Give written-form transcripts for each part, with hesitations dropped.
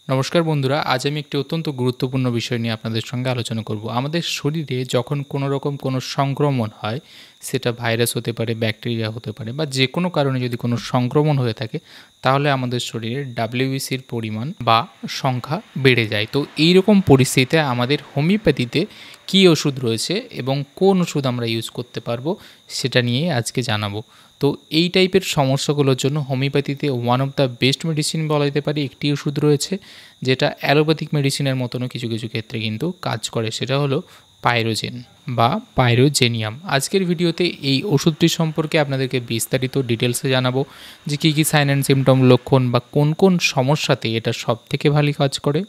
নমস্কার বন্ধুরা, আজ আমি একটি অত্যন্ত গুরুত্বপূর্ণ বিষয় নিয়ে আপনাদের সঙ্গে আলোচনা করব। আমাদের শরীরে যখন কোনো রকম কোনো সংক্রমণ হয়, সেটা ভাইরাস হতে পারে, ব্যাকটেরিয়া হতে পারে বা যে কোনো কারণে যদি কোনো সংক্রমণ হয়ে থাকে, তাহলে আমাদের শরীরে ডাব্লিউবিসির পরিমাণ বা সংখ্যা বেড়ে যায়। তো এই রকম পরিস্থিতিতে আমাদের হোমিওপ্যাথিতে কী ওষুধ রয়েছে এবং কোন ওষুধ আমরা ইউজ করতে পারবো, সেটা নিয়ে আজকে জানাবো। তো এই টাইপের সমস্যাগুলোর জন্য হোমিওপ্যাথিতে one of the best medicine বলা যেতে পারে একটি ওষুধ রয়েছে, যেটা অ্যালোপ্যাথিক মেডিসিনের মতনও কিছু কিছু ক্ষেত্রে কিন্তু কাজ করে। সেটা হলো পাইরোজেন বা পাইরোজেনিয়াম। আজকের ভিডিওতে এই ওষুধটি সম্পর্কে আপনাদেরকে বিস্তারিত ডিটেলসে জানাবো যে কী কী সাইন অ্যান্ড সিমটম, লক্ষণ বা কোন কোন সমস্যাতে এটা সবথেকে ভালো কাজ করে,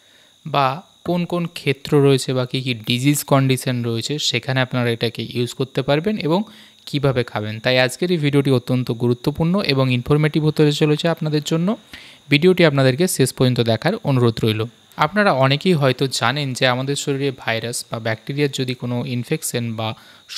বা কোন কোন ক্ষেত্র রয়েছে বা কী কী ডিজিজ কন্ডিশন রয়েছে সেখানে আপনারা এটাকে ইউজ করতে পারবেন এবং কিভাবে খাবেন। তাই আজকের এই ভিডিওটি অত্যন্ত গুরুত্বপূর্ণ এবং ইনফরমেটিভ হতে চলেছে আপনাদের জন্য। ভিডিওটি আপনাদেরকে শেষ পর্যন্ত দেখার অনুরোধ রইল। আপনারা অনেকেই হয়তো জানেন যে আমাদের শরীরে ভাইরাস বা ব্যাকটেরিয়ার যদি কোনো ইনফেকশন বা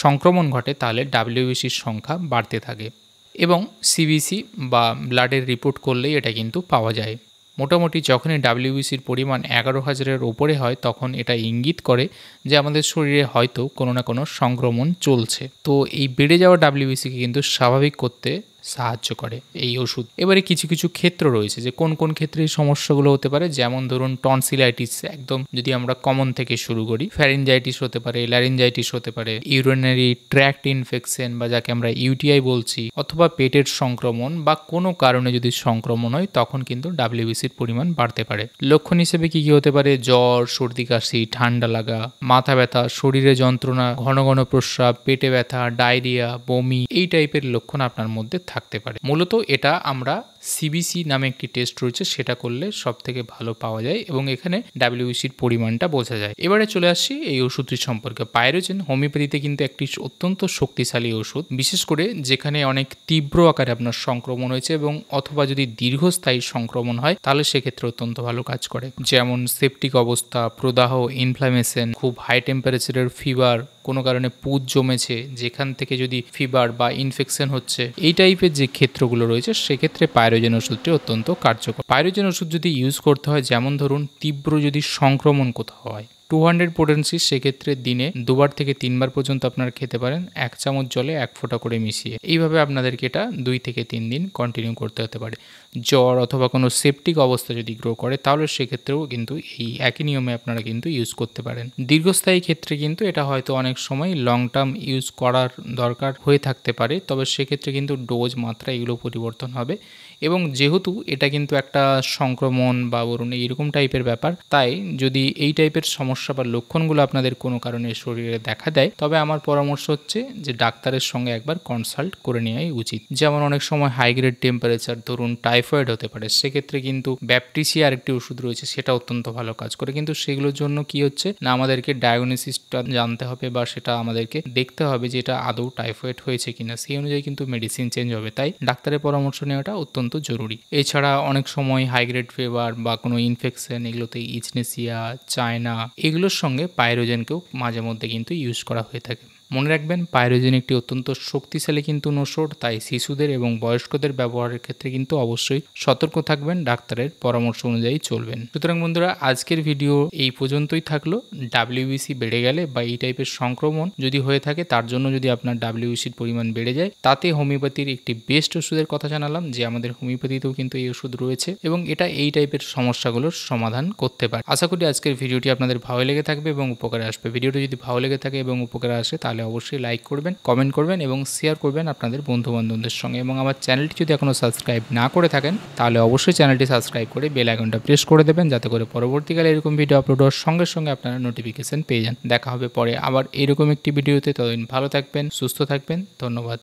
সংক্রমণ ঘটে, তাহলে ডাব্লিউবিসির সংখ্যা বাড়তে থাকে এবং সিবিসি বা ব্লাডের রিপোর্ট করলেই এটা কিন্তু পাওয়া যায়। মোটামুটি যখনই ডাব্লিউবিসির পরিমাণ 11,000-এর ওপরে হয়, তখন এটা ইঙ্গিত করে যে আমাদের শরীরে হয়তো কোনো না কোনো সংক্রমণ চলছে। তো এই বেড়ে যাওয়া ডাব্লিউবিসিকে কিন্তু স্বাভাবিক করতে সাহায্য করে এই ওষুধ। এবারে কিছু কিছু ক্ষেত্র রয়েছে যে কোন কোন ক্ষেত্রে এই সমস্যাগুলো হতে পারে, যেমন ধরুন টনসিলাইটিস, একদম যদি আমরা কমন থেকে শুরু করি, ফ্যারিনজাইটিস হতে পারে, ল্যারিনজাইটিস হতে পারে, ইউরিনারি ট্র্যাক্ট ইনফেকশন বা যাকে আমরা ইউটিআই বলছি, অথবা পেটের সংক্রমণ বা কোনো কারণে যদি সংক্রমণ হয়, তখন কিন্তু ডাব্লিউবিসির পরিমাণ বাড়তে পারে। লক্ষণ হিসেবে কি কি হতে পারে? জ্বর, সর্দি কাশি, ঠান্ডা লাগা, মাথা ব্যথা, শরীরে যন্ত্রণা, ঘন ঘন প্রস্রাব, পেটে ব্যথা, ডায়রিয়া, বমি, এই টাইপের লক্ষণ আপনার মধ্যে থাকতে পারে। মূলত এটা আমরা সিবিসি নামে একটি টেস্ট রয়েছে, সেটা করলে সব থেকে ভালো পাওয়া যায় এবং এখানে ডাব্লিউবিসির পরিমাণটা বোঝা যায়। এবারে চলে আসছি এই ওষুধটি সম্পর্কে। পাইরোজেন হোমিওপ্যাথিতে কিন্তু একটি অত্যন্ত শক্তিশালী ওষুধ, বিশেষ করে যেখানে অনেক তীব্র আকারে আপনার সংক্রমণ হয়েছে এবং অথবা যদি দীর্ঘস্থায়ী সংক্রমণ হয়, তাহলে সেক্ষেত্রে অত্যন্ত ভালো কাজ করে। যেমন সেপটিক অবস্থা, প্রদাহ, ইনফ্লামেশন, খুব হাই টেম্পারেচারের ফিভার, কোনো কারণে পুজ জমেছে, যেখান থেকে যদি ফিভার বা ইনফেকশন হচ্ছে, এই টাইপের যে ক্ষেত্রগুলো রয়েছে, সেক্ষেত্রে পাইরোজেন ওষুধটি অত্যন্ত কার্যকর। পাইরোজেন ওষুধ যদি ইউজ করতে হয়, যেমন ধরুন তীব্র যদি সংক্রমণ কোথাও হয়, 200 পোটেন্সি, সেক্ষেত্রে দিনে 2বার থেকে 3বার পর্যন্ত আপনারা খেতে পারেন, 1 চামচ জলে 1 ফোঁটা করে মিশিয়ে। এইভাবে আপনাদেরকে এটা 2 থেকে 3 দিন কন্টিনিউ করতে হতে পারে। জ্বর অথবা কোনো সেপটিক অবস্থা যদি গ্রো করে, তাহলে সেক্ষেত্রেও কিন্তু এই একই নিয়মে আপনারা কিন্তু ইউজ করতে পারেন। দীর্ঘস্থায়ী ক্ষেত্রে কিন্তু এটা হয়তো অনেক সময় লং টার্ম ইউজ করার দরকার হয়ে থাকতে পারে, তবে সেক্ষেত্রে কিন্তু ডোজ, মাত্রা এগুলো পরিবর্তন হবে। এবং যেহেতু এটা কিন্তু একটা সংক্রমণ বা বলুন এইরকম টাইপের ব্যাপার, তাই যদি এই টাইপের সমস্যা বা লক্ষণগুলো আপনাদের কোনো কারণে শরীরে দেখা দেয়, তবে আমার পরামর্শ হচ্ছে যে ডাক্তারের সঙ্গে একবার কনসাল্ট করে নেওয়াই উচিত। যেমন অনেক সময় হাই গ্রেড টেম্পারেচার, ধরুন টাইফয়েড হতে পারে, সেক্ষেত্রে কিন্তু ব্যাপটিসিয়া আরেকটি ওষুধ রয়েছে, সেটা অত্যন্ত ভালো কাজ করে। কিন্তু সেগুলোর জন্য কি হচ্ছে না, আমাদেরকে ডায়াগনোসিসটা জানতে হবে বা সেটা আমাদেরকে দেখতে হবে যে এটা আদৌ টাইফয়েড হয়েছে কিনা, সেই অনুযায়ী কিন্তু মেডিসিন চেঞ্জ হবে। তাই ডাক্তারের পরামর্শ নেওয়াটা অত্যন্ত জরুরি। এছাড়া অনেক সময় হাইগ্রেড ফিভার বা কোনো ইনফেকশন, এগুলোতে ইচনেসিয়া, চায়না, এগুলোর সঙ্গে পাইরোজেনকেও মাঝে মধ্যে কিন্তু ইউজ করা হয়ে থাকে। মনে রাখবেন, পাইরোজেন একটি অত্যন্ত শক্তিশালী কিন্তু ওষুধ, তাই শিশুদের এবং বয়স্কদের ব্যবহারের ক্ষেত্রে কিন্তু অবশ্যই সতর্ক থাকবেন, ডাক্তারের পরামর্শ অনুযায়ী চলবেন। সুতরাং বন্ধুরা, আজকের ভিডিও এই পর্যন্তই থাকলো। ডাব্লিউবিসি বেড়ে গেলে বা এই টাইপের সংক্রমণ যদি হয়ে থাকে, তার জন্য যদি আপনার ডাব্লিউবিসির পরিমাণ বেড়ে যায়, তাতে হোমিওপ্যাথির একটি বেস্ট ওষুধের কথা জানালাম, যে আমাদের হোমিওপ্যাথিতেও কিন্তু এই ওষুধ রয়েছে এবং এটা এই টাইপের সমস্যাগুলোর সমাধান করতে পারে। আশা করি আজকের ভিডিওটি আপনাদের ভালো লেগে থাকবে এবং উপকারে আসবে। ভিডিওটি যদি ভালো লেগে থাকে এবং উপকারে আসে, তাহলে অবশ্যই লাইক করবেন, কমেন্ট করবেন এবং শেয়ার করবেন আপনাদের বন্ধু বান্ধবদের সঙ্গে। এবং আমার চ্যানেলটি যদি এখনো সাবস্ক্রাইব না করে থাকেন, তাহলে অবশ্যই চ্যানেলটি সাবস্ক্রাইব করে বেল আইকনটা প্রেস করে দেবেন, যাতে করে পরবর্তীকালে এরকম ভিডিও আপলোড হওয়ার সঙ্গে সঙ্গে আপনারা নোটিফিকেশন পেয়ে যান। দেখা হবে পরে আবার এরকম একটি ভিডিওতে। ততদিন ভালো থাকবেন, সুস্থ থাকবেন। ধন্যবাদ।